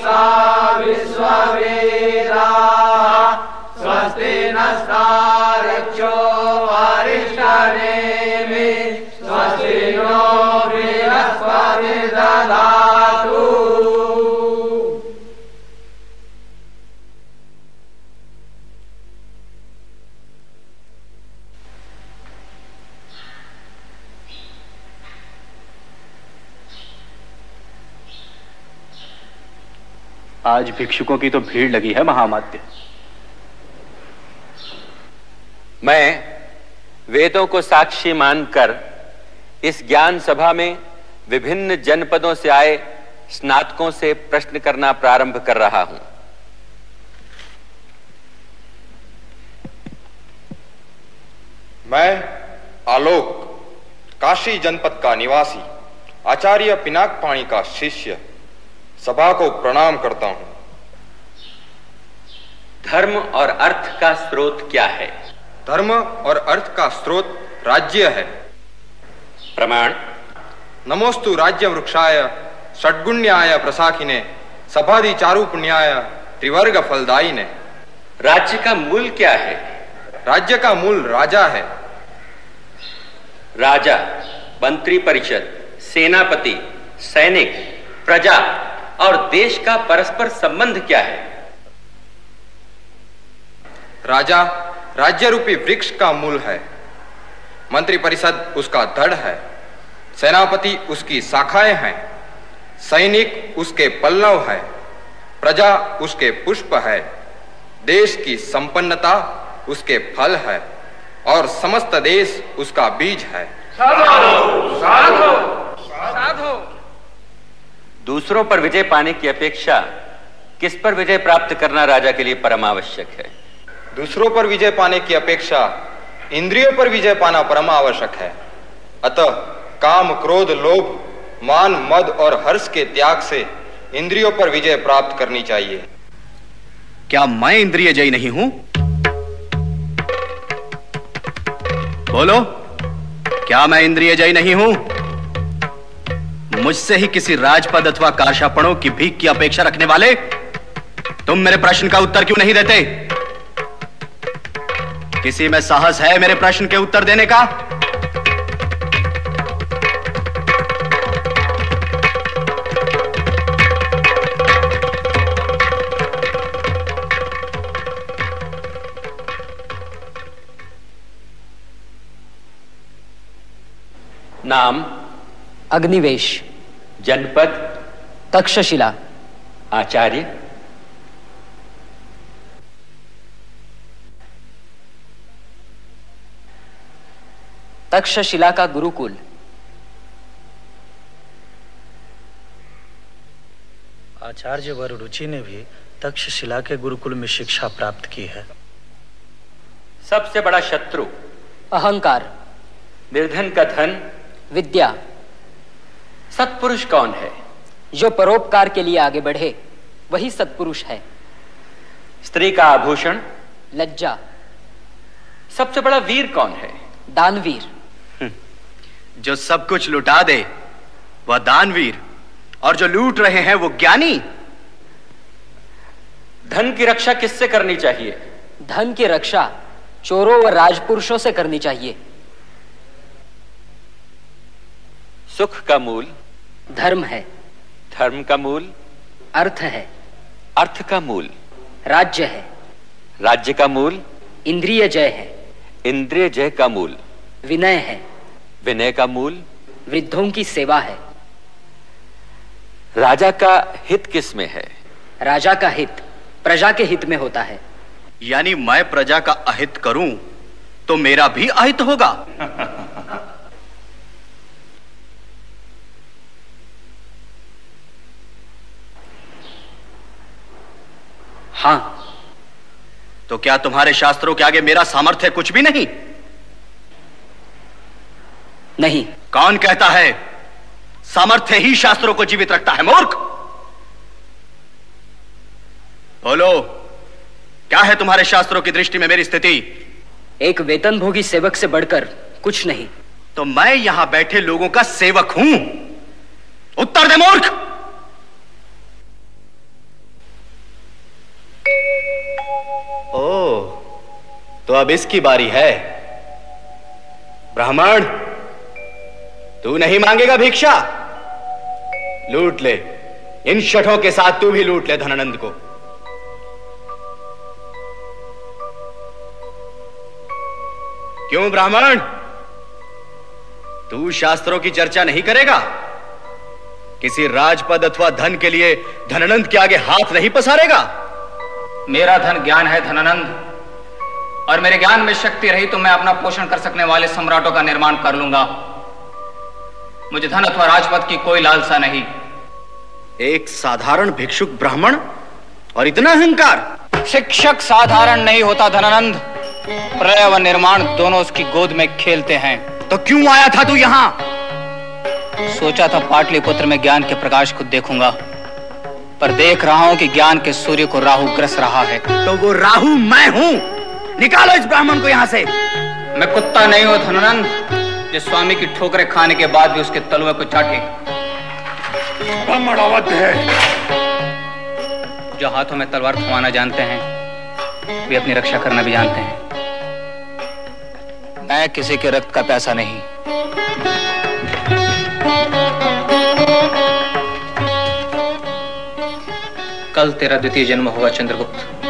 सा विश्ववेदाः स्वस्ति नस्तार्क्ष्यो अरिष्टनेमिः स्वस्ति नो बृहस्पतिर्दधातु। आज भिक्षुकों की तो भीड़ लगी है महामात्य। मैं वेदों को साक्षी मानकर इस ज्ञान सभा में विभिन्न जनपदों से आए स्नातकों से प्रश्न करना प्रारंभ कर रहा हूं। मैं आलोक, काशी जनपद का निवासी, आचार्य पिनाक पाणी का शिष्य, सभा को प्रणाम करता हूं। धर्म और अर्थ का स्रोत क्या है? धर्म और अर्थ का स्रोत राज्य है। प्रमाण? नमोस्तु राज्य वृक्षाय षड्गुण्याय प्रसाखिने सभादि चारु पुण्याय त्रिवर्ग फलदायिने। राज्य का मूल क्या है? राज्य का मूल राजा है। राजा, मंत्री परिषद, सेनापति, सैनिक, प्रजा और देश का परस्पर संबंध क्या है? राजा राज्य रूपी वृक्ष का मूल है, मंत्री परिषद उसका धड़ है, सेनापति उसकी शाखाएं हैं, सैनिक उसके पल्लव है, प्रजा उसके पुष्प है, देश की संपन्नता उसके फल है और समस्त देश उसका बीज है। साधो साधो साधो। दूसरों पर विजय पाने की अपेक्षा किस पर विजय प्राप्त करना राजा के लिए परम आवश्यक है? दूसरों पर विजय पाने की अपेक्षा इंद्रियों पर विजय पाना परम आवश्यक है। अतः काम, क्रोध, लोभ, मान, मद और हर्ष के त्याग से इंद्रियों पर विजय प्राप्त करनी चाहिए। क्या मैं इंद्रिय जयी नहीं हूं? बोलो, क्या मैं इंद्रिय जयी नहीं हूं? मुझसे ही किसी राजपद अथवा काशापणों की भीख की अपेक्षा रखने वाले तुम मेरे प्रश्न का उत्तर क्यों नहीं देते? किसी में साहस है मेरे प्रश्न के उत्तर देने का? नाम? अग्निवेश। जनपद? तक्षशिला। आचार्य? तक्षशिला का गुरुकुल। आचार्य वर रुचि ने भी तक्षशिला के गुरुकुल में शिक्षा प्राप्त की है। सबसे बड़ा शत्रु? अहंकार। निर्धन का धन? विद्या। सत्पुरुष कौन है? जो परोपकार के लिए आगे बढ़े वही सत्पुरुष है। स्त्री का आभूषण? लज्जा। सबसे बड़ा वीर कौन है? दानवीर। जो सब कुछ लुटा दे वह दानवीर, और जो लूट रहे हैं वो ज्ञानी। धन की रक्षा किससे करनी चाहिए? धन की रक्षा चोरों व राजपुरुषों से करनी चाहिए। सुख का मूल? धर्म है। धर्म का मूल? अर्थ है। अर्थ का मूल? राज्य है। राज्य का मूल? इंद्रिय जय है। इंद्रिय जय का मूल? विनय है। विनय का मूल? वृद्धों की सेवा है। राजा का हित किस में है? राजा का हित प्रजा के हित में होता है। यानी मैं प्रजा का अहित करूं तो मेरा भी अहित होगा। हां। तो क्या तुम्हारे शास्त्रों के आगे मेरा सामर्थ्य कुछ भी नहीं? नहीं। कौन कहता है सामर्थ्य ही शास्त्रों को जीवित रखता है? मूर्ख! बोलो, क्या है तुम्हारे शास्त्रों की दृष्टि में मेरी स्थिति? एक वेतनभोगी सेवक से बढ़कर कुछ नहीं। तो मैं यहां बैठे लोगों का सेवक हूं। उत्तर दे मूर्ख! तो अब इसकी बारी है। ब्राह्मण, तू नहीं मांगेगा भिक्षा? लूट ले, इन शठों के साथ तू भी लूट ले धनानंद को। क्यों ब्राह्मण, तू शास्त्रों की चर्चा नहीं करेगा? किसी राजपद अथवा धन के लिए धनानंद के आगे हाथ नहीं पसारेगा? मेरा धन ज्ञान है धनानंद, और मेरे ज्ञान में शक्ति रही तो मैं अपना पोषण कर सकने वाले सम्राटों का निर्माण कर लूंगा। मुझे धन अथवा राजपद की कोई लालसा नहीं। एक साधारण भिक्षुक ब्राह्मण और इतना अहंकार? शिक्षक साधारण नहीं होता धनानंद, प्रलय व निर्माण दोनों उसकी गोद में खेलते हैं। तो क्यों आया था तू यहां? सोचा था पाटलिपुत्र में ज्ञान के प्रकाश को देखूंगा, पर देख रहा हूं कि ज्ञान के सूर्य को राहु ग्रस रहा है। तो वो राहु मैं हूं। निकालो इस ब्राह्मण को यहां से। मैं कुत्ता नहीं हूं धनानंद, जो स्वामी की ठोकरें खाने के बाद भी उसके तलवे को चाटे। ब्राह्मण अवध है। जो हाथों में तलवार थमाना जानते हैं, वे अपनी रक्षा करना भी जानते हैं। मैं किसी के रक्त का प्यासा नहीं। कल तेरा द्वितीय जन्म होगा चंद्रगुप्त।